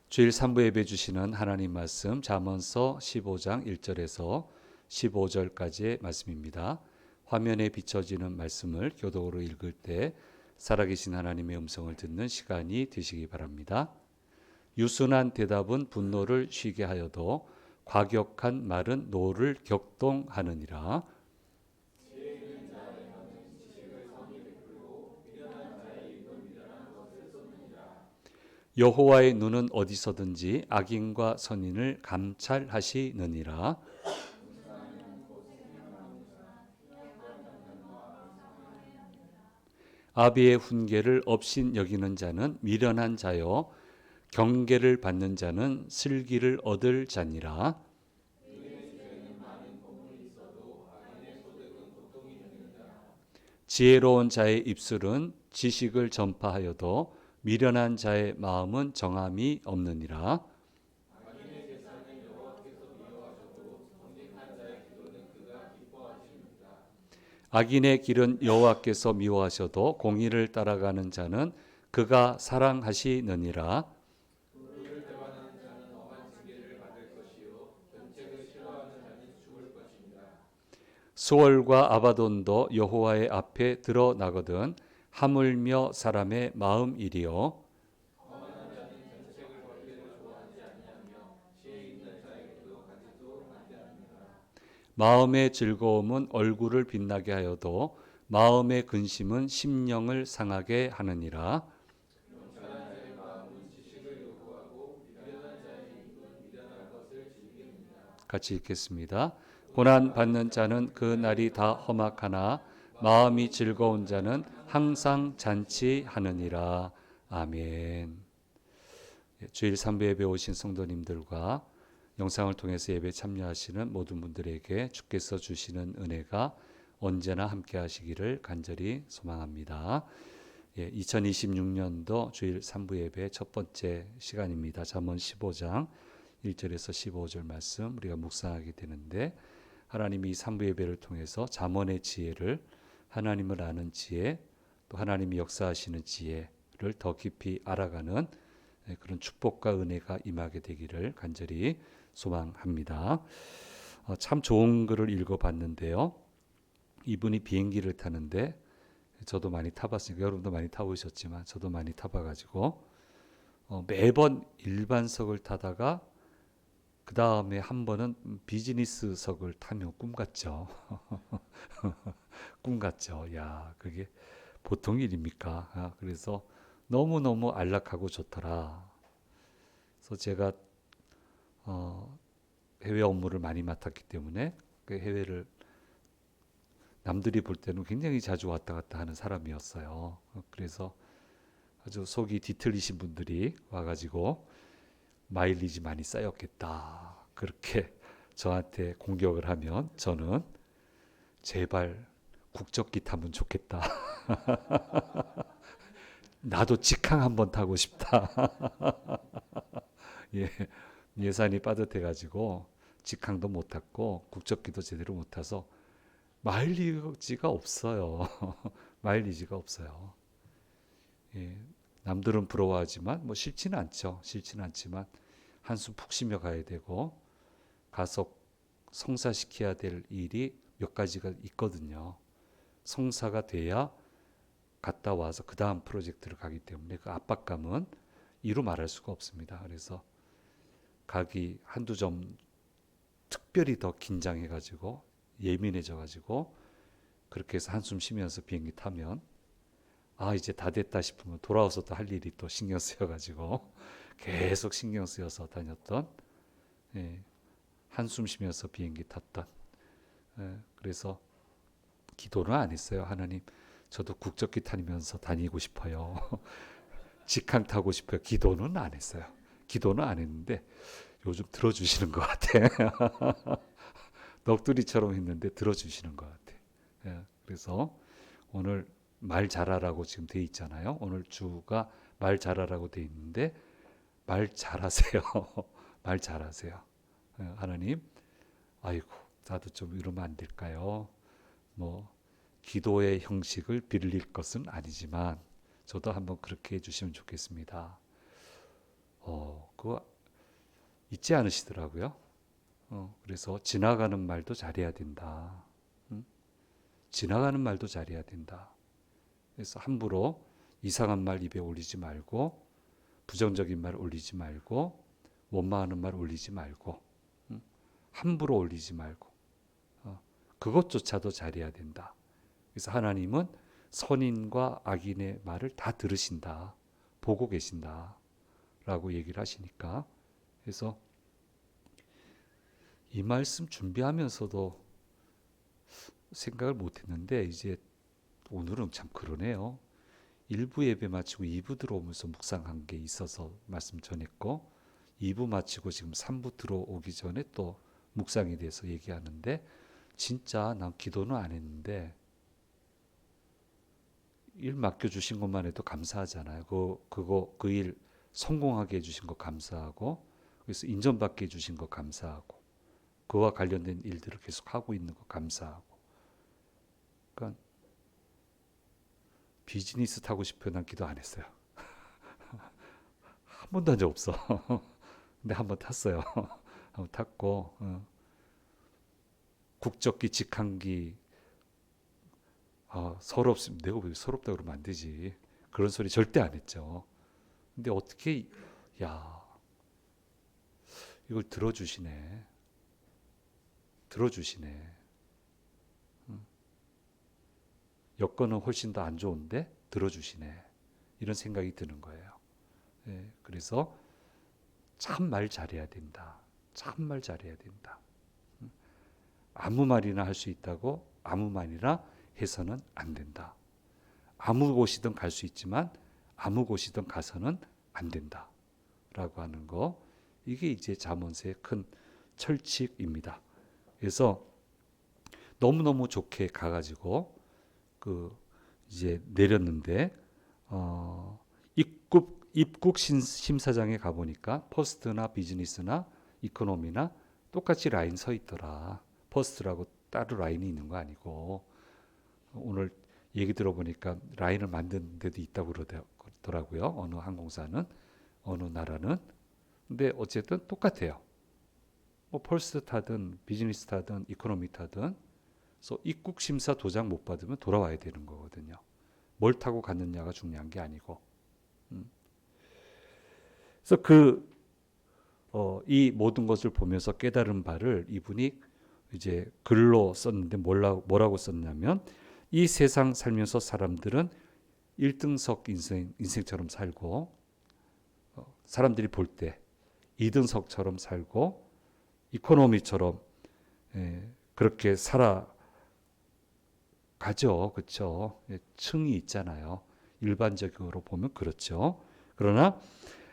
주일 3부 예배 주시는 하나님 말씀 잠언서 15장 1절에서 15절까지의 말씀입니다. 화면에 비춰지는 말씀을 교독으로 읽을 때 살아계신 하나님의 음성을 듣는 시간이 되시기 바랍니다. 유순한 대답은 분노를 쉬게 하여도 과격한 말은 노를 격동하느니라. 여호와의 눈은 어디서든지 악인과 선인을 감찰하시느니라. 아비의 훈계를 업신 여기는 자는 미련한 자요 경계를 받는 자는 슬기를 얻을 자니라. 지혜로운 자의 입술은 지식을 전파하여도 미련한 자의 마음은 정함이 없느니라. 악인의 길은 여호와께서 미워하셔도 공의를 따라가는 자는 그가 사랑하시느니라. 수월과 아바돈도 여호와의 앞에 드러나거든 하물며 사람의 마음이리요. 마음의 즐거움은 얼굴을 빛나게 하여도 마음의 근심은 심령을 상하게 하느니라. 같이 읽겠습니다. 고난 받는 자는 그 날이 다 험악하나 마음이 즐거운 자는 항상 잔치하느니라. 아멘. 주일 3부 예배 오신 성도님들과 영상을 통해서 예배 참여하시는 모든 분들에게 주께서 주시는 은혜가 언제나 함께 하시기를 간절히 소망합니다. 2026년도 주일 3부 예배 첫 번째 시간입니다. 잠언 15장 1절에서 15절 말씀 우리가 묵상하게 되는데, 하나님이 3부 예배를 통해서 잠언의 지혜를, 하나님을 아는 지혜, 또 하나님이 역사하시는 지혜를 더 깊이 알아가는 그런 축복과 은혜가 임하게 되기를 간절히 소망합니다. 참 좋은 글을 읽어봤는데요. 이분이 비행기를 타는데, 저도 많이 타봤으니까 여러분도 많이 타보셨지만 저도 많이 타봐가지고 매번 일반석을 타다가 그 다음에 한 번은 비즈니스석을 타면 꿈 같죠. 꿈 같죠. 야, 그게 보통 일입니까? 그래서 너무너무 안락하고 좋더라. 그래서 제가 해외 업무를 많이 맡았기 때문에 그 해외를 남들이 볼 때는 굉장히 자주 왔다 갔다 하는 사람이었어요. 그래서 아주 속이 뒤틀리신 분들이 와가지고 마일리지 많이 쌓였겠다, 그렇게 저한테 공격을 하면 저는 제발 국적기 타면 좋겠다. 나도 직항 한번 타고 싶다. 예, 예산이 빠듯해가지고 직항도 못 탔고 국적기도 제대로 못 타서 마일리지가 없어요. 마일리지가 없어요. 예, 남들은 부러워하지만 뭐 싫지는 않죠. 싫지는 않지만 한숨 푹 쉬며 가야 되고 가서 성사시켜야 될 일이 몇 가지가 있거든요. 성사가 돼야 갔다 와서 그 다음 프로젝트를 가기 때문에 그 압박감은 이루 말할 수가 없습니다. 그래서 가기 한두 점 특별히 더 긴장해가지고 예민해져가지고 그렇게 해서 한숨 쉬면서 비행기 타면 이제 다 됐다 싶으면 돌아와서 또 할 일이 또 신경 쓰여가지고 계속 신경 쓰여서 다녔던, 한숨 쉬면서 비행기 탔던, 그래서 기도는 안 했어요. 하나님, 저도 국적기 타면서 다니고 싶어요. 직항 타고 싶어요. 기도는 안 했어요. 기도는 안 했는데 요즘 들어주시는 것 같아. 넋두리처럼 했는데 들어주시는 것 같아. 그래서 오늘 말 잘하라고 지금 돼 있잖아요. 오늘 주가 말 잘하라고 돼 있는데 말 잘하세요. 말 잘하세요. 하나님, 아이고 나도 좀 이러면 안 될까요? 뭐 기도의 형식을 빌릴 것은 아니지만 저도 한번 그렇게 해주시면 좋겠습니다. 그거 잊지 않으시더라고요. 그래서 지나가는 말도 잘해야 된다. 지나가는 말도 잘해야 된다. 그래서 함부로 이상한 말 입에 올리지 말고, 부정적인 말 올리지 말고, 원망하는 말 올리지 말고, 함부로 올리지 말고, 그것조차도 잘해야 된다. 그래서 하나님은 선인과 악인의 말을 다 들으신다, 보고 계신다 라고 얘기를 하시니까, 그래서 이 말씀 준비하면서도 생각을 못했는데 이제 오늘은 참 그러네요. 1부 예배 마치고 2부 들어오면서 묵상한 게 있어서 말씀 전했고, 2부 마치고 지금 3부 들어오기 전에 또 묵상에 대해서 얘기하는데, 진짜 난 기도는 안 했는데 일 맡겨주신 것만 해도 감사하잖아요. 그 일 성공하게 해주신 거 감사하고, 그래서 인정받게 해주신 거 감사하고, 그와 관련된 일들을 계속 하고 있는 거 감사하고. 그러니까 비즈니스 타고 싶어요. 난 기도 안 했어요. 한 번도 한 적 없어. 근데 한 번 탔어요. 한 번 탔고, 국적기, 직항기, 서럽습니다. 내가 왜 서럽다 그러면 안 되지. 그런 소리 절대 안 했죠. 근데 어떻게, 야, 이걸 들어주시네. 들어주시네. 여건은 훨씬 더 안 좋은데 들어주시네. 이런 생각이 드는 거예요. 예, 그래서 참 말 잘해야 된다. 참 말 잘해야 된다. 아무 말이나 할 수 있다고 아무 말이나 해서는 안 된다. 아무 곳이든 갈 수 있지만 아무 곳이든 가서는 안 된다. 라고 하는 거. 이게 이제 잠언서의 큰 철칙입니다. 그래서 너무너무 좋게 가가지고 이제 내렸는데, 입국 심사장에 가보니까 퍼스트나 비즈니스나 이코노미나 똑같이 라인 서 있더라. 퍼스트라고 따로 라인이 있는 거 아니고, 오늘 얘기 들어보니까 라인을 만든 데도 있다고 그러더라고요. 어느 항공사는, 어느 나라는. 근데 어쨌든 똑같아요. 뭐 퍼스트 타든 비즈니스 타든 이코노미 타든. 그래서 입국 심사 도장 못 받으면 돌아와야 되는 거거든요. 뭘 타고 갔느냐가 중요한 게 아니고. 그래서 이 모든 것을 보면서 깨달은 바를 이분이 이제 글로 썼는데 뭐라고 썼냐면, 이 세상 살면서 사람들은 1등석 인생처럼 살고, 사람들이 볼 때 2등석처럼 살고, 이코노미처럼 그렇게 살아가죠. 그렇죠? 층이 있잖아요. 일반적으로 보면 그렇죠. 그러나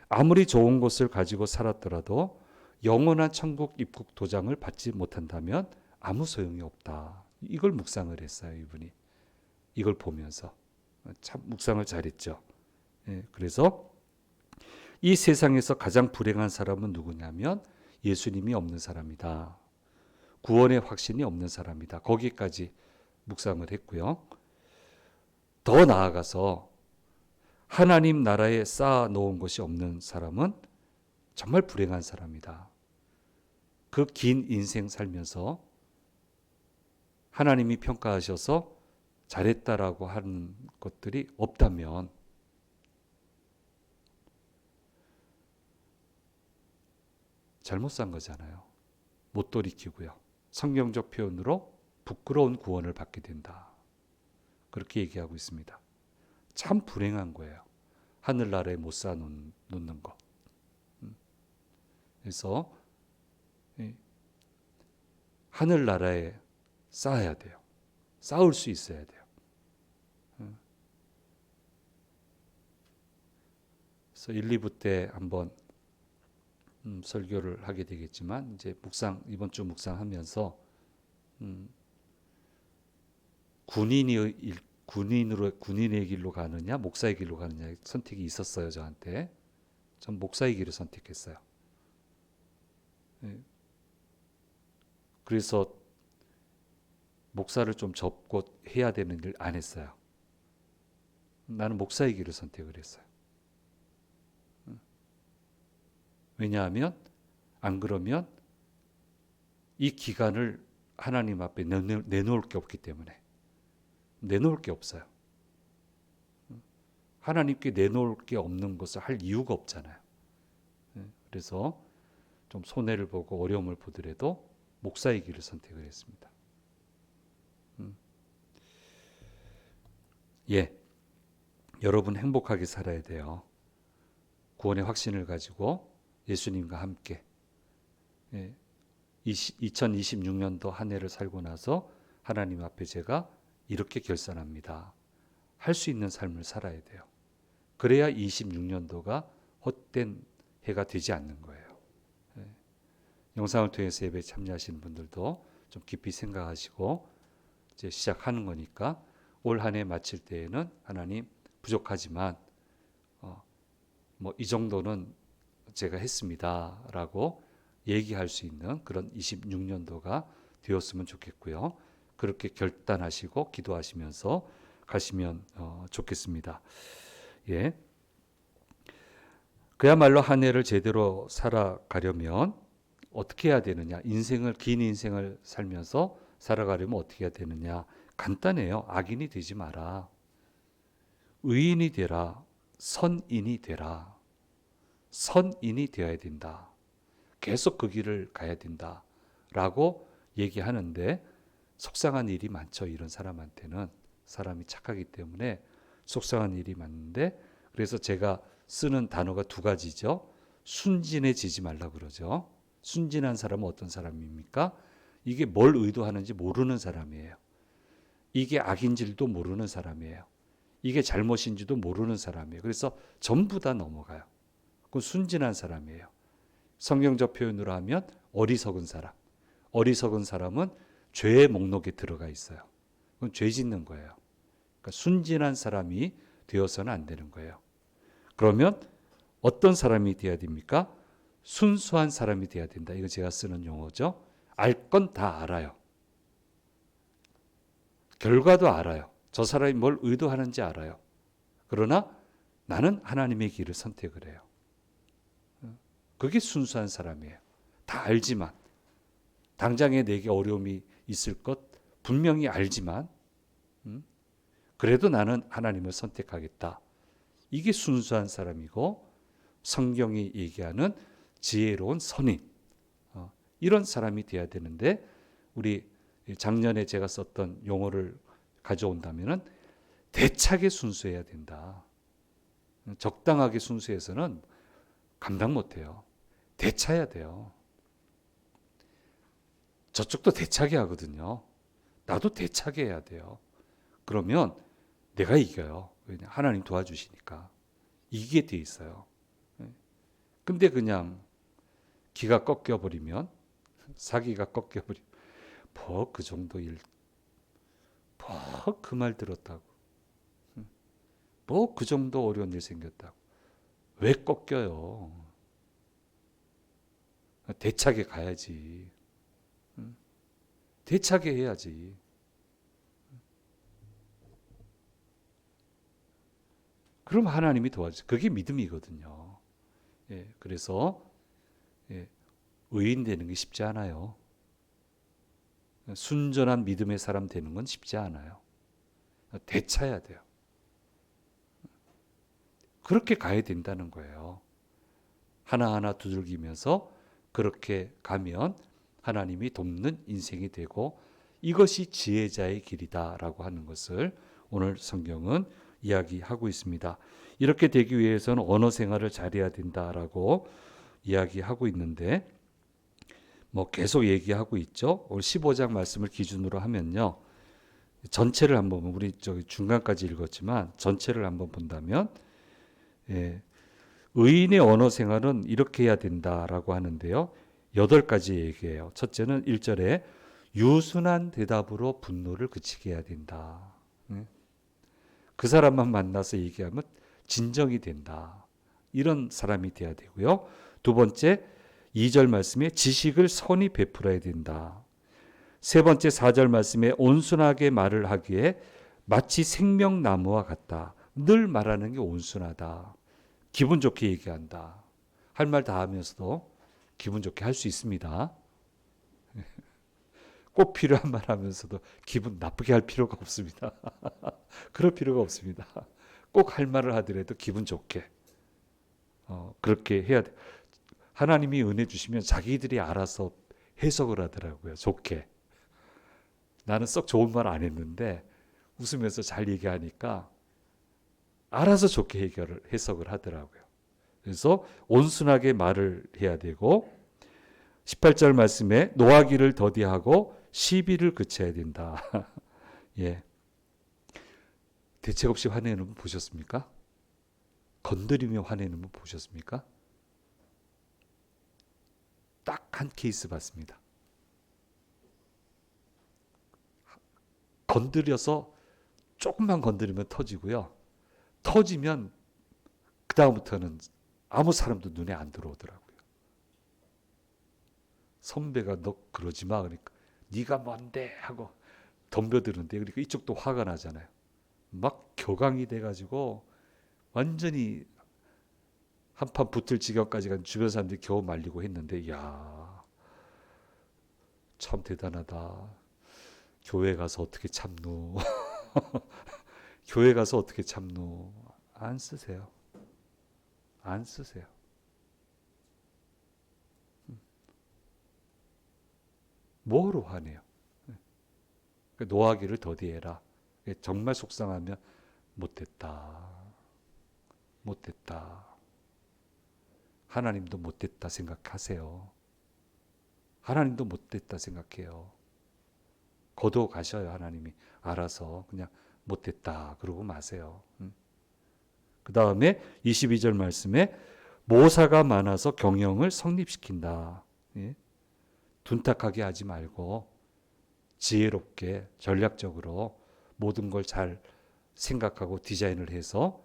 아무리 좋은 것을 가지고 살았더라도 영원한 천국 입국 도장을 받지 못한다면 아무 소용이 없다. 이걸 묵상을 했어요, 이분이. 이걸 보면서 참 묵상을 잘했죠. 그래서 이 세상에서 가장 불행한 사람은 누구냐면 예수님이 없는 사람이다. 구원의 확신이 없는 사람이다. 거기까지 묵상을 했고요. 더 나아가서 하나님 나라에 쌓아 놓은 것이 없는 사람은 정말 불행한 사람이다. 그 긴 인생 살면서 하나님이 평가하셔서 잘했다라고 하는 것들이 없다면 잘못 산 거잖아요. 못 돌이키고요. 성경적 표현으로 부끄러운 구원을 받게 된다. 그렇게 얘기하고 있습니다. 참 불행한 거예요. 하늘나라에 못 쌓아놓는 거. 그래서 하늘나라에 쌓아야 돼요. 쌓을 수 있어야 돼요. 그래서 1, 2부 때 한번 설교를 하게 되겠지만, 이제 이번 주 묵상하면서 군인의 길로 가느냐 목사의 길로 가느냐 선택이 있었어요. 저한테. 전 목사의 길을 선택했어요. 그래서 목사를 좀 접고 해야 되는 일 안 했어요. 나는 목사의 길을 선택을 했어요. 왜냐하면 안 그러면 이 기간을 하나님 앞에 내놓을 게 없기 때문에. 내놓을 게 없어요. 하나님께 내놓을 게 없는 것을 할 이유가 없잖아요. 그래서 좀 손해를 보고 어려움을 보더라도 목사의 길을 선택을 했습니다. 예, 여러분 행복하게 살아야 돼요. 구원의 확신을 가지고 예수님과 함께 2026년도 한 해를 살고 나서 하나님 앞에 제가 이렇게 결산합니다. 할 수 있는 삶을 살아야 돼요. 그래야 26년도가 헛된 해가 되지 않는 거예요. 영상을 통해서 예배에 참여하시는 분들도 좀 깊이 생각하시고 이제 시작하는 거니까 올 한 해 마칠 때에는 하나님 부족하지만 뭐 이 정도는 제가 했습니다라고 얘기할 수 있는 그런 26년도가 되었으면 좋겠고요. 그렇게 결단하시고 기도하시면서 가시면 좋겠습니다. 예. 그야말로 한 해를 제대로 살아가려면 어떻게 해야 되느냐? 긴 인생을 살면서 살아가려면 어떻게 해야 되느냐? 간단해요. 악인이 되지 마라. 의인이 되라. 선인이 되라. 선인이 되어야 된다. 계속 그 길을 가야 된다. 라고 얘기하는데 속상한 일이 많죠. 이런 사람한테는. 사람이 착하기 때문에 속상한 일이 많은데 그래서 제가 쓰는 단어가 두 가지죠. 순진해지지 말라 그러죠. 순진한 사람은 어떤 사람입니까? 이게 뭘 의도하는지 모르는 사람이에요. 이게 악인지도 모르는 사람이에요. 이게 잘못인지도 모르는 사람이에요. 그래서 전부 다 넘어가요. 그건 순진한 사람이에요. 성경적 표현으로 하면 어리석은 사람. 어리석은 사람은 죄의 목록에 들어가 있어요. 그건 죄 짓는 거예요. 그러니까 순진한 사람이 되어서는 안 되는 거예요. 그러면 어떤 사람이 돼야 됩니까? 순수한 사람이 돼야 된다. 이거 제가 쓰는 용어죠. 알 건 다 알아요. 결과도 알아요. 저 사람이 뭘 의도하는지 알아요. 그러나 나는 하나님의 길을 선택을 해요. 그게 순수한 사람이에요. 다 알지만 당장에 내게 어려움이 있을 것 분명히 알지만 그래도 나는 하나님을 선택하겠다. 이게 순수한 사람이고 성경이 얘기하는 지혜로운 선인 이런 사람이 돼야 되는데 우리 작년에 제가 썼던 용어를 가져온다면 대차게 순수해야 된다. 적당하게 순수해서는 감당 못해요. 대차야 돼요. 저쪽도 대차게 하거든요. 나도 대차게 해야 돼요. 그러면 내가 이겨요. 하나님 도와주시니까. 이기게 돼 있어요. 근데 그냥 기가 꺾여버리면 사기가 꺾여버리면 뭐 그 정도 일 뭐 그 말 들었다고 뭐 그 정도 어려운 일 생겼다고 왜 꺾여요? 대차게 가야지. 대차게 해야지. 그럼 하나님이 도와주세요. 그게 믿음이거든요. 예, 그래서 의인 되는 게 쉽지 않아요. 순전한 믿음의 사람 되는 건 쉽지 않아요. 대차야 돼요. 그렇게 가야 된다는 거예요. 하나하나 두들기면서 그렇게 가면 하나님이 돕는 인생이 되고 이것이 지혜자의 길이다라고 하는 것을 오늘 성경은 이야기하고 있습니다. 이렇게 되기 위해서는 언어 생활을 잘해야 된다라고 이야기하고 있는데 뭐 계속 얘기하고 있죠. 오늘 15장 말씀을 기준으로 하면요. 전체를 한번 우리 중간까지 읽었지만 전체를 한번 본다면 의인의 언어 생활은 이렇게 해야 된다라고 하는데요. 8가지 얘기해요. 첫째는 1절에 유순한 대답으로 분노를 그치게 해야 된다. 그 사람만 만나서 얘기하면 진정이 된다. 이런 사람이 돼야 되고요. 두 번째 2절 말씀에 지식을 선히 베풀어야 된다. 세 번째 4절 말씀에 온순하게 말을 하기에 마치 생명나무와 같다. 늘 말하는 게 온순하다. 기분 좋게 얘기한다. 할 말 다 하면서도 기분 좋게 할 수 있습니다. 꼭 필요한 말 하면서도 기분 나쁘게 할 필요가 없습니다. 그럴 필요가 없습니다. 꼭 할 말을 하더라도 기분 좋게 그렇게 해야 돼. 하나님이 은혜 주시면 자기들이 알아서 해석을 하더라고요. 좋게. 나는 썩 좋은 말 안 했는데 웃으면서 잘 얘기하니까 알아서 좋게 해석을 하더라고요. 그래서 온순하게 말을 해야 되고 18절 말씀에 노하기를 더디하고 시비를 그쳐야 된다. 예. 대책 없이 화내는 분 보셨습니까? 건드리며 화내는 분 보셨습니까? 딱 한 케이스 봤습니다. 건드려서 조금만 건드리면 터지고요. 터지면 그 다음부터는 아무 사람도 눈에 안 들어오더라고요. 선배가 너 그러지 마 그러니까 네가 뭔데 하고 덤벼드는데 그러니까 이쪽도 화가 나잖아요. 막 격앙이 돼가지고 완전히 한판 붙을 지경까지 간 주변 사람들이 겨우 말리고 했는데 야, 참 대단하다. 교회 가서 어떻게 참노. 교회 가서 어떻게 참노. 안 쓰세요. 안 쓰세요. 뭐로 화내요. 노하기를 더디해라. 정말 속상하면 못됐다. 못됐다. 하나님도 못됐다 생각하세요. 하나님도 못됐다 생각해요. 거둬 가셔요. 하나님이 알아서 그냥 못됐다 그러고 마세요. 그 다음에 22절 말씀에 모사가 많아서 경영을 성립시킨다. 예? 둔탁하게 하지 말고 지혜롭게 전략적으로 모든 걸 잘 생각하고 디자인을 해서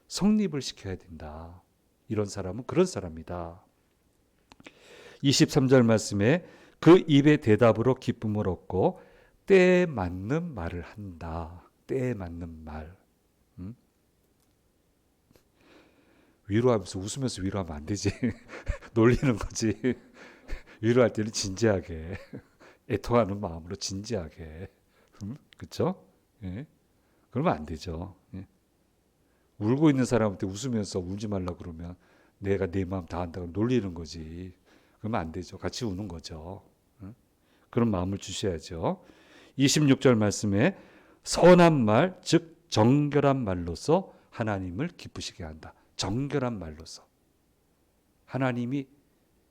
성립을 시켜야 된다. 이런 사람은 그런 사람이다. 23절 말씀에 그 입의 대답으로 기쁨을 얻고 때에 맞는 말을 한다. 때에 맞는 말. 위로하면서 웃으면서 위로하면 안 되지. 놀리는 거지. 위로할 때는 진지하게 애통하는 마음으로 진지하게. 그렇죠? 예. 그러면 안 되죠. 예. 울고 있는 사람한테 웃으면서 울지 말라 그러면 내가 내 마음 다 한다고 놀리는 거지. 그러면 안 되죠. 같이 우는 거죠. 그런 마음을 주셔야죠. 26절 말씀에 선한 말, 즉 정결한 말로서 하나님을 기쁘시게 한다. 정결한 말로서 하나님이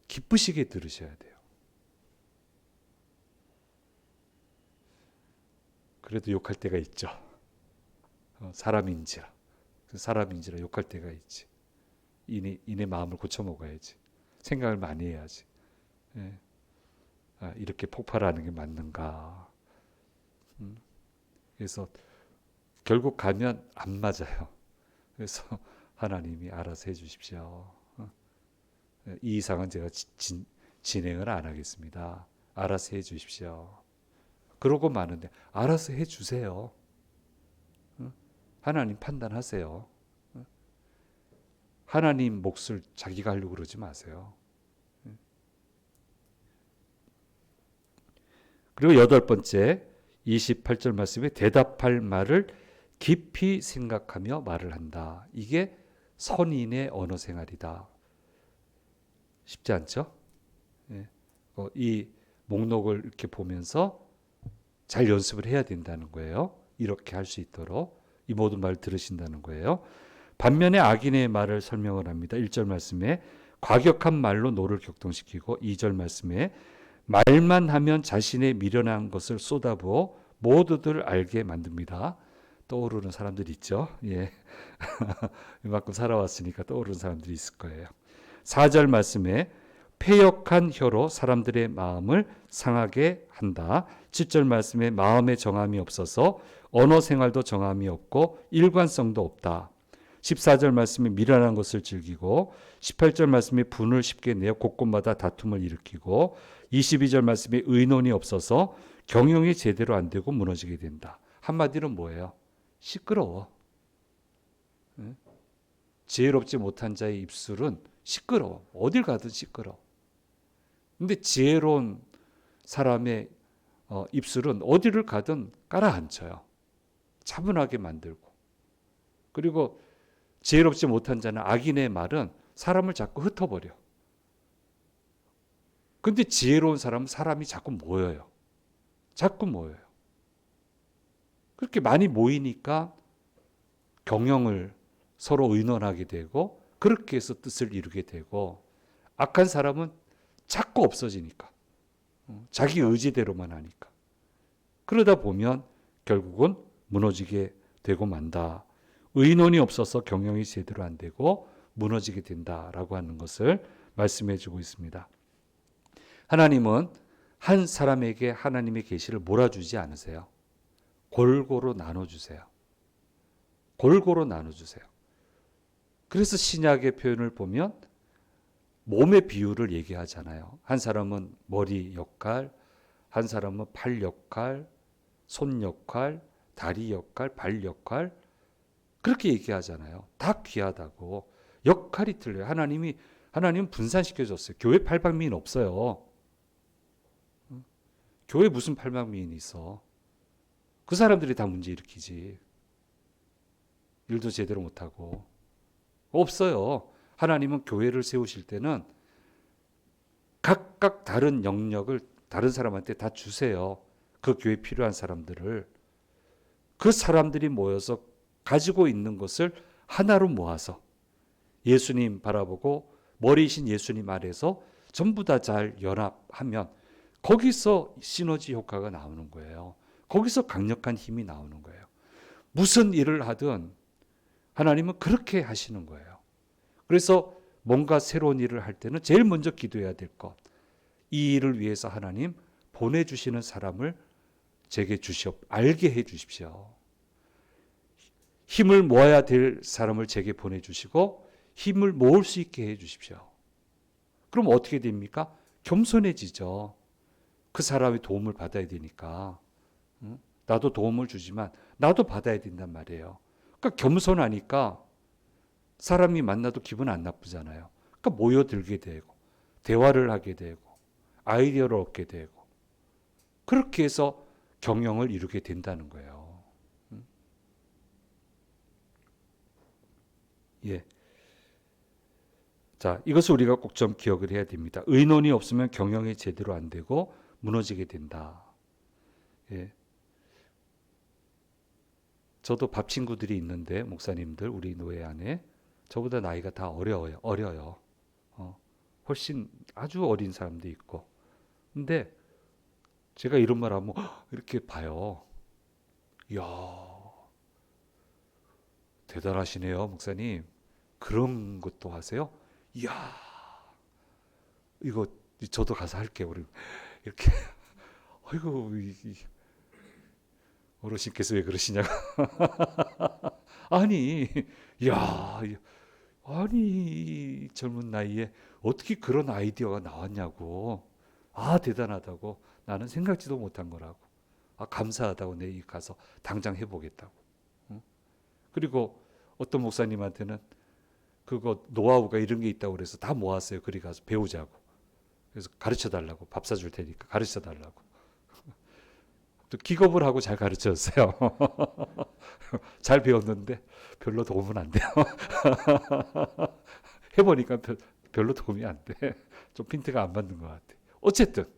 기쁘시게 들으셔야 돼요. 그래도 욕할 때가 있죠. 사람인지라 욕할 때가 있지. 이내 마음을 고쳐 먹어야지. 생각을 많이 해야지. 예. 이렇게 폭발하는 게 맞는가. 그래서 결국 가면 안 맞아요. 그래서 하나님이 알아서 해주십시오. 이 이상은 제가 진행을 안 하겠습니다. 알아서 해주십시오. 그러고 마는데 알아서 해주세요. 하나님 판단하세요. 하나님 몫을 자기가 하려고 그러지 마세요. 그리고 8번째 28절 말씀에 대답할 말을 깊이 생각하며 말을 한다. 이게 선인의 언어 생활이다. 쉽지 않죠? 예. 이 목록을 이렇게 보면서 잘 연습을 해야 된다는 거예요. 이렇게 할 수 있도록 이 모든 말을 들으신다는 거예요. 반면에 악인의 말을 설명을 합니다. 1절 말씀에 과격한 말로 노를 격동시키고 2절 말씀에 말만 하면 자신의 미련한 것을 쏟아부어 모두들 알게 만듭니다. 떠오르는 사람들이 있죠. 예. 이만큼 살아왔으니까 떠오르는 사람들이 있을 거예요. 4절 말씀에 패역한 혀로 사람들의 마음을 상하게 한다. 7절 말씀에 마음에 정함이 없어서 언어 생활도 정함이 없고 일관성도 없다. 14절 말씀에 미련한 것을 즐기고 18절 말씀에 분을 쉽게 내어 곳곳마다 다툼을 일으키고 22절 말씀에 의논이 없어서 경영이 제대로 안 되고 무너지게 된다. 한마디로 뭐예요? 시끄러워. 지혜롭지 못한 자의 입술은 시끄러워. 어딜 가든 시끄러워. 근데 지혜로운 사람의 입술은 어디를 가든 깔아앉혀요. 차분하게 만들고. 그리고 지혜롭지 못한 자는 악인의 말은 사람을 자꾸 흩어버려. 근데 지혜로운 사람은 사람이 자꾸 모여요. 자꾸 모여요. 그렇게 많이 모이니까 경영을 서로 의논하게 되고 그렇게 해서 뜻을 이루게 되고 악한 사람은 자꾸 없어지니까 자기 의지대로만 하니까 그러다 보면 결국은 무너지게 되고 만다. 의논이 없어서 경영이 제대로 안 되고 무너지게 된다라고 하는 것을 말씀해 주고 있습니다. 하나님은 한 사람에게 하나님의 계시를 몰아주지 않으세요. 골고루 나눠주세요. 골고루 나눠주세요. 그래서 신약의 표현을 보면 몸의 비율을 얘기하잖아요. 한 사람은 머리 역할, 한 사람은 팔 역할, 손 역할, 다리 역할, 발 역할 그렇게 얘기하잖아요. 다 귀하다고. 역할이 틀려요. 하나님은 분산시켜줬어요. 교회 팔방미인 없어요. 교회 무슨 팔방미인이 있어. 그 사람들이 다 문제 일으키지. 일도 제대로 못하고. 없어요. 하나님은 교회를 세우실 때는 각각 다른 영역을 다른 사람한테 다 주세요. 그 교회에 필요한 사람들을. 그 사람들이 모여서 가지고 있는 것을 하나로 모아서 예수님 바라보고 머리이신 예수님 아래서 전부 다 잘 연합하면 거기서 시너지 효과가 나오는 거예요. 거기서 강력한 힘이 나오는 거예요. 무슨 일을 하든 하나님은 그렇게 하시는 거예요. 그래서 뭔가 새로운 일을 할 때는 제일 먼저 기도해야 될 것. 이 일을 위해서 하나님 보내주시는 사람을 제게 알게 해 주십시오. 힘을 모아야 될 사람을 제게 보내주시고 힘을 모을 수 있게 해 주십시오. 그럼 어떻게 됩니까? 겸손해지죠. 그 사람의 도움을 받아야 되니까. 나도 도움을 주지만 나도 받아야 된단 말이에요. 그러니까 겸손하니까 사람이 만나도 기분 안 나쁘잖아요. 그러니까 모여들게 되고 대화를 하게 되고 아이디어를 얻게 되고 그렇게 해서 경영을 이루게 된다는 거예요. 예. 자, 이것을 우리가 꼭 좀 기억을 해야 됩니다. 의논이 없으면 경영이 제대로 안 되고 무너지게 된다. 예. 저도 밥 친구들이 있는데 목사님들 우리 노예 안에 저보다 나이가 다 어려요. 훨씬 아주 어린 사람도 있고. 근데 제가 이런 말 하면 이렇게 봐요. 이야, 대단하시네요, 목사님. 그런 것도 하세요? 이야, 이거 저도 가서 할게요. 우리 이렇게. 아이고, 어르신께서 왜 그러시냐고. 아니, 야, 아니 젊은 나이에 어떻게 그런 아이디어가 나왔냐고. 아, 대단하다고. 나는 생각지도 못한 거라고. 아, 감사하다고 내일 가서 당장 해보겠다고. 그리고 어떤 목사님한테는 그거 노하우가 이런 게 있다고 그래서 다 모았어요. 그리 가서 배우자고. 그래서 가르쳐 달라고. 밥 사줄 테니까 가르쳐 달라고. 또 기겁을 하고 잘 가르쳤어요. 잘 배웠는데 별로 도움은 안 돼요. 해보니까 별로 도움이 안 돼. 좀 핀트가 안 맞는 것 같아. 어쨌든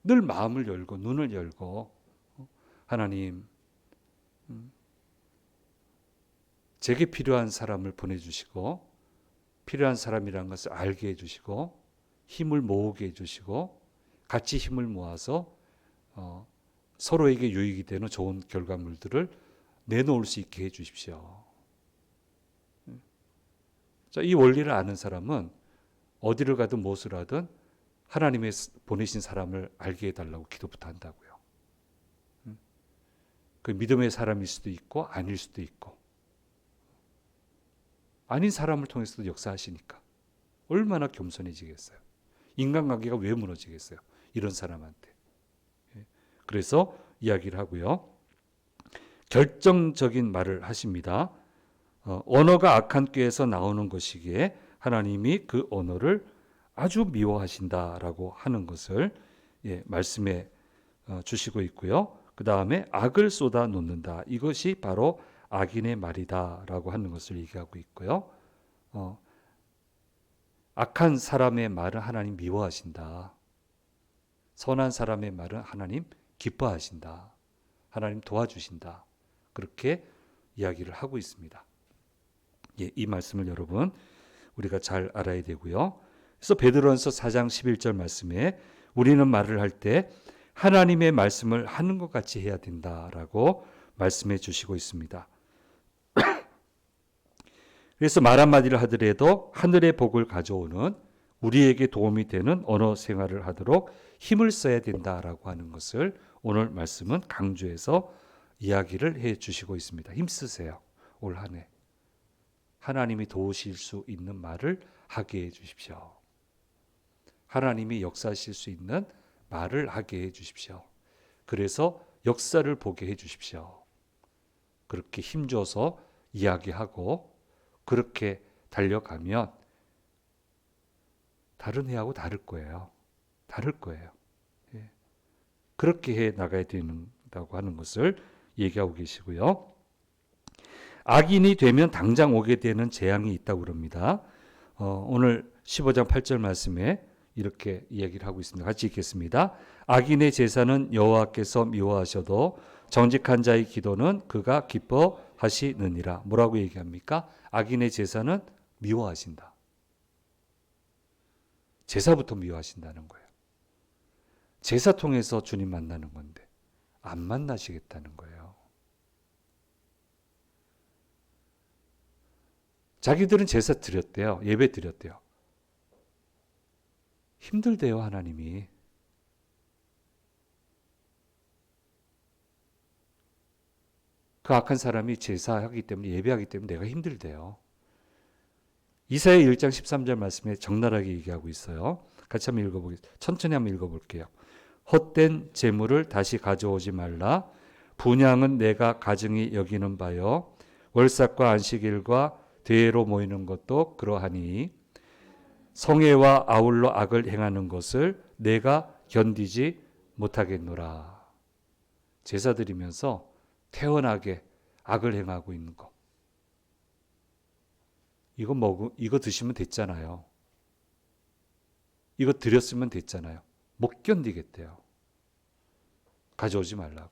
늘 마음을 열고 눈을 열고 하나님 제게 필요한 사람을 보내주시고 필요한 사람이라는 것을 알게 해주시고 힘을 모으게 해주시고 같이 힘을 모아서 서로에게 유익이 되는 좋은 결과물들을 내놓을 수 있게 해주십시오. 자, 이 원리를 아는 사람은 어디를 가든 무엇을 하든 하나님의 보내신 사람을 알게 해달라고 기도부터 한다고요. 그 믿음의 사람일 수도 있고 아닐 수도 있고 아닌 사람을 통해서도 역사하시니까 얼마나 겸손해지겠어요. 인간관계가 왜 무너지겠어요. 이런 사람한테. 그래서 이야기를 하고요. 결정적인 말을 하십니다. 언어가 악한 꾀에서 나오는 것이기에 하나님이 그 언어를 아주 미워하신다라고 하는 것을 말씀해 주시고 있고요. 그 다음에 악을 쏟아 놓는다. 이것이 바로 악인의 말이다라고 하는 것을 얘기하고 있고요. 악한 사람의 말은 하나님 미워하신다. 선한 사람의 말은 하나님 기뻐하신다. 하나님 도와주신다. 그렇게 이야기를 하고 있습니다. 이 말씀을 여러분 우리가 잘 알아야 되고요. 그래서 베드로전서 4장 11절 말씀에 우리는 말을 할 때 하나님의 말씀을 하는 것 같이 해야 된다라고 말씀해 주시고 있습니다. 그래서 말 한마디를 하더라도 하늘의 복을 가져오는 우리에게 도움이 되는 언어 생활을 하도록 힘을 써야 된다라고 하는 것을 오늘 말씀은 강조해서 이야기를 해 주시고 있습니다. 힘쓰세요. 올 한 해. 하나님이 도우실 수 있는 말을 하게 해 주십시오. 하나님이 역사하실 수 있는 말을 하게 해 주십시오. 그래서 역사를 보게 해 주십시오. 그렇게 힘줘서 이야기하고 그렇게 달려가면 다른 해하고 다를 거예요. 다를 거예요. 그렇게 해 나가야 된다고 하는 것을 얘기하고 계시고요. 악인이 되면 당장 오게 되는 재앙이 있다고 그럽니다. 오늘 15장 8절 말씀에 이렇게 이야기를 하고 있습니다. 같이 읽겠습니다. 악인의 제사는 여호와께서 미워하셔도 정직한 자의 기도는 그가 기뻐하시느니라. 뭐라고 얘기합니까? 악인의 제사는 미워하신다. 제사부터 미워하신다는 거예요. 제사 통해서 주님 만나는 건데 안 만나시겠다는 거예요. 자기들은 제사 드렸대요. 예배 드렸대요. 힘들대요, 하나님이. 그 악한 사람이 제사하기 때문에 예배하기 때문에 내가 힘들대요. 이사야 1장 13절 말씀에 적나라하게 얘기하고 있어요. 같이 한번 읽어보겠습니다. 천천히 한번 읽어볼게요. 헛된 재물을 다시 가져오지 말라. 분향은 내가 가증히 여기는 바요. 월삭과 안식일과 대회로 모이는 것도 그러하니 성회와 아울러 악을 행하는 것을 내가 견디지 못하겠노라. 제사 드리면서 태연하게 악을 행하고 있는 거. 이거 드시면 됐잖아요. 이거 드렸으면 됐잖아요. 못 견디겠대요. 가져오지 말라고.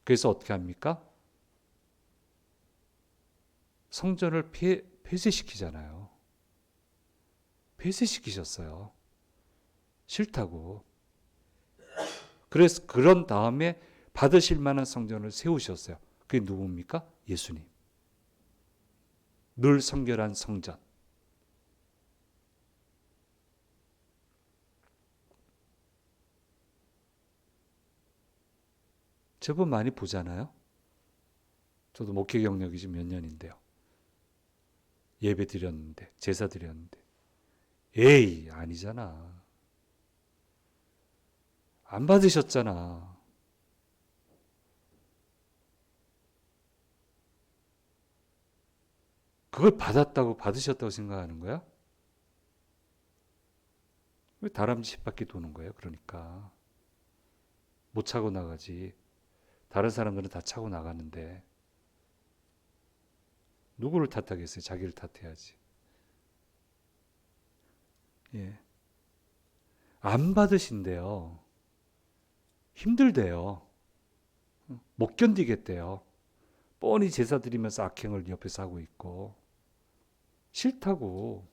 그래서 어떻게 합니까? 성전을 폐쇄시키잖아요. 폐쇄시키셨어요. 싫다고. 그래서 그런 다음에 받으실 만한 성전을 세우셨어요. 그게 누굽니까? 예수님. 늘 성결한 성전. 제법 많이 보잖아요. 저도 목회 경력이 지금 몇 년인데요. 예배 드렸는데, 제사 드렸는데. 에이, 아니잖아. 안 받으셨잖아. 그걸 받으셨다고 생각하는 거야? 왜 다람쥐 10바퀴 도는 거예요? 그러니까. 못 차고 나가지. 다른 사람들은 다 차고 나가는데. 누구를 탓하겠어요? 자기를 탓해야지. 예. 안 받으신대요. 힘들대요. 못 견디겠대요. 뻔히 제사 드리면서 악행을 옆에서 하고 있고. 싫다고.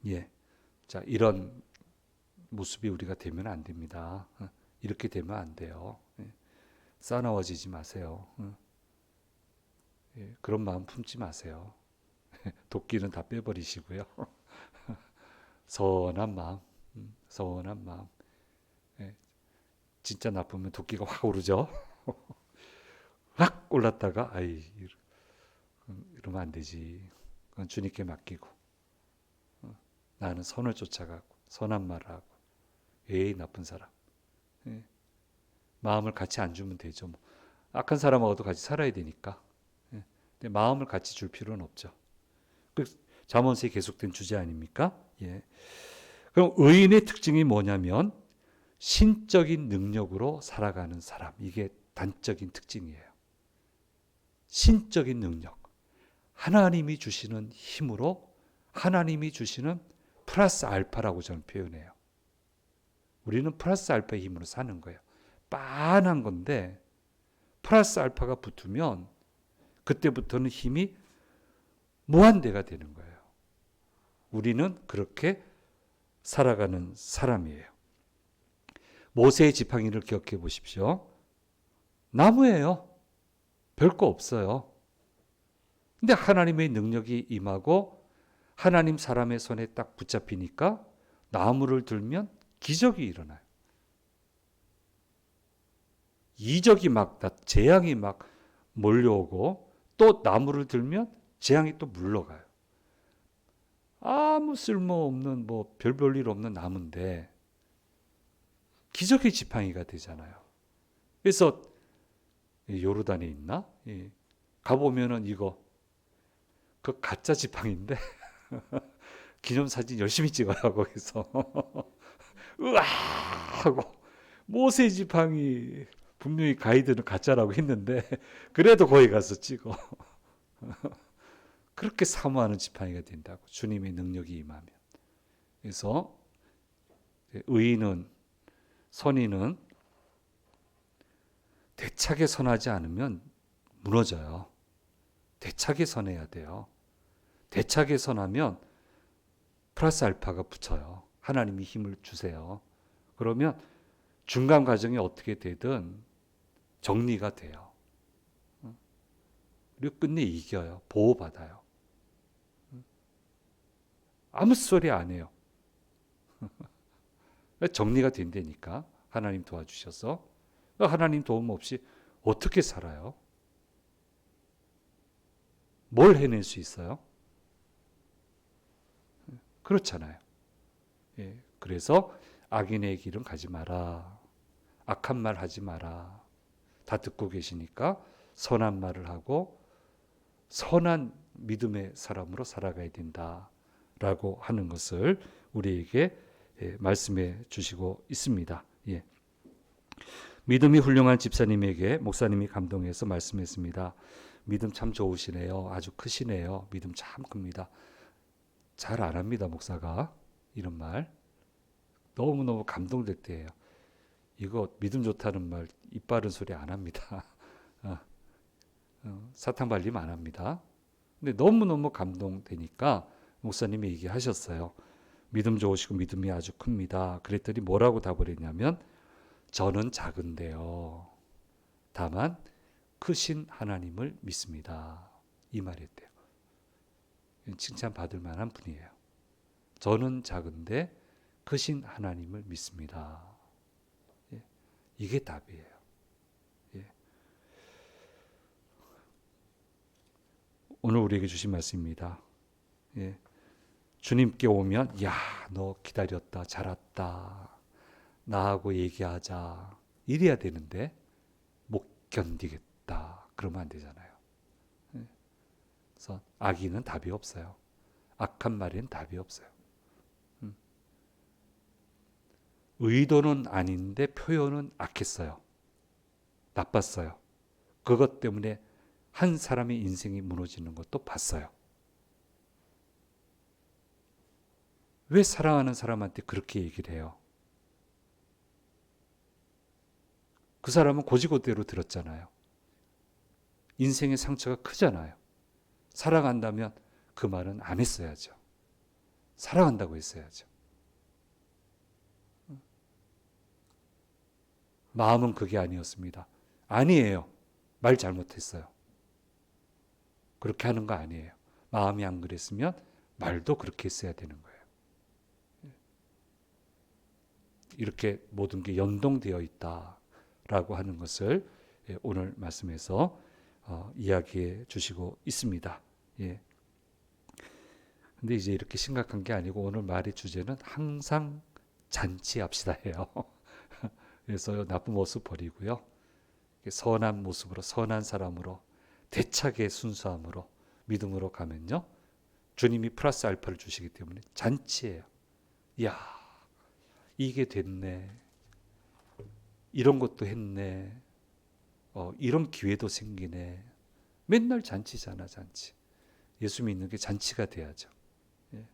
예. 자, 이런 모습이 우리가 되면 안 됩니다. 이렇게 되면 안 돼요. 싸나워지지 마세요. 그런 마음 품지 마세요. 도끼는 다 빼버리시고요. 선한 마음, 선한 마음. 진짜 나쁘면 도끼가 확 오르죠. 확 올랐다가 이러면 안 되지. 그건 주님께 맡기고 나는 선을 쫓아가고 선한 말을 하고 에이 나쁜 사람. 마음을 같이 안 주면 되죠. 뭐. 악한 사람하고도 같이 살아야 되니까. 근데 마음을 같이 줄 필요는 없죠. 그 잠언서에 계속된 주제 아닙니까? 예. 그럼 의인의 특징이 뭐냐면 신적인 능력으로 살아가는 사람. 이게 단적인 특징이에요. 신적인 능력. 하나님이 주시는 힘으로 하나님이 주시는 플러스 알파라고 저는 표현해요. 우리는 플러스 알파의 힘으로 사는 거예요. 빤한 건데 플러스 알파가 붙으면 그때부터는 힘이 무한대가 되는 거예요. 우리는 그렇게 살아가는 사람이에요. 모세의 지팡이를 기억해 보십시오. 나무예요. 별거 없어요. 근데 하나님의 능력이 임하고 하나님 사람의 손에 딱 붙잡히니까 나무를 들면 기적이 일어나요. 이적이 막, 재앙이 막 몰려오고 또 나무를 들면 재앙이 또 물러가요. 아무 쓸모없는 뭐 별 볼 일 없는 나무인데 기적의 지팡이가 되잖아요. 그래서 요르단에 있나? 가보면은 이거 그 가짜 지팡이인데 기념사진 열심히 찍어요. 거기서 으아 하고 모세 지팡이 분명히 가이드는 가짜라고 했는데 그래도 거기 가서 찍어. 그렇게 사모하는 지팡이가 된다고. 주님의 능력이 임하면. 그래서 의인은 선인은 대차게 선하지 않으면 무너져요. 대차게 선해야 돼요. 대차게 선하면 플러스 알파가 붙어요. 하나님이 힘을 주세요. 그러면 중간 과정이 어떻게 되든 정리가 돼요. 그리고 끝내 이겨요. 보호받아요. 아무 소리 안 해요. 정리가 된다니까. 하나님 도와주셔서. 하나님 도움 없이 어떻게 살아요? 뭘 해낼 수 있어요? 그렇잖아요. 예, 그래서 악인의 길은 가지 마라. 악한 말 하지 마라. 다 듣고 계시니까 선한 말을 하고 선한 믿음의 사람으로 살아가야 된다라고 하는 것을 우리에게 말씀해 주시고 있습니다. 예. 믿음이 훌륭한 집사님에게 목사님이 감동해서 말씀했습니다. 믿음 참 좋으시네요. 아주 크시네요. 믿음 참 큽니다. 잘 안 합니다, 목사가. 이런 말. 너무너무 감동될 때예요. 이거 믿음 좋다는 말, 입 바른 소리 안 합니다. 사탕 발림 안 합니다. 근데 너무너무 감동되니까 목사님이 얘기하셨어요. 믿음 좋으시고 믿음이 아주 큽니다. 그랬더니 뭐라고 답을 했냐면 저는 작은데요. 다만 크신 하나님을 믿습니다. 이 말이었대요. 칭찬받을 만한 분이에요. 저는 작은데 크신 하나님을 믿습니다. 예, 이게 답이에요. 예. 오늘 우리에게 주신 말씀입니다. 예. 주님께 오면 야, 너 기다렸다. 잘 왔다. 나하고 얘기하자. 이래야 되는데 못 견디겠다. 그러면 안 되잖아요. 예. 그래서 악인은 답이 없어요. 악한 말에는 답이 없어요. 의도는 아닌데 표현은 악했어요. 나빴어요. 그것 때문에 한 사람의 인생이 무너지는 것도 봤어요. 왜 사랑하는 사람한테 그렇게 얘기를 해요? 그 사람은 고지고대로 들었잖아요. 인생의 상처가 크잖아요. 사랑한다면 그 말은 안 했어야죠. 사랑한다고 했어야죠. 마음은 그게 아니었습니다. 아니에요. 말 잘못했어요. 그렇게 하는 거 아니에요. 마음이 안 그랬으면 말도 그렇게 했어야 되는 거예요. 이렇게 모든 게 연동되어 있다라고 하는 것을 오늘 말씀에서 이야기해 주시고 있습니다. 예. 근데 이제 이렇게 심각한 게 아니고 오늘 말의 주제는 항상 잔치합시다예요. 그래서 나쁜 모습 버리고요. 선한 모습으로 선한 사람으로 대차게 순수함으로 믿음으로 가면요, 주님이 플러스 알파를 주시기 때문에 잔치예요. 이야, 이게 됐네, 이런 것도 했네, 이런 기회도 생기네. 맨날 잔치잖아, 잔치. 예수 믿는 게 잔치가 돼야죠. 예.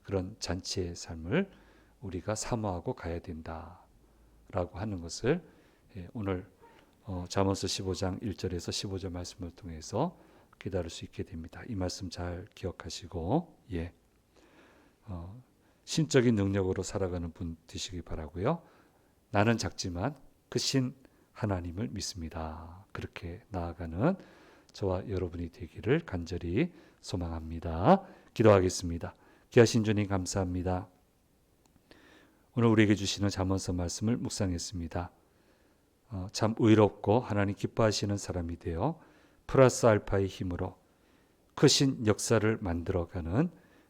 그런 잔치의 삶을 우리가 사모하고 가야 된다라고 하는 것을 오늘 잠언서 15장 1절에서 15절 말씀을 통해서 깨달을 수 있게 됩니다. 이 말씀 잘 기억하시고 신적인 능력으로 살아가는 분 되시기 바라고요. 나는 작지만 크신 하나님을 믿습니다. 그렇게 나아가는 저와 여러분이 되기를 간절히 소망합니다. 기도하겠습니다. 귀하신 주님 감사합니다. 오늘 우리에게 주시는 잠언서 말씀을 묵상했습니다. 참 의롭고 하나님 기뻐하시는 사람이 되어 플러스 알파의 힘으로 크신 역사를 만들어가는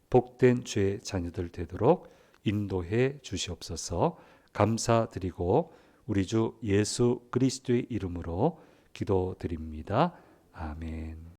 복된 주의 자녀들 되도록 인도해 주시옵소서. 감사드리고 우리 주 예수 그리스도의 이름으로 기도드립니다. 아멘.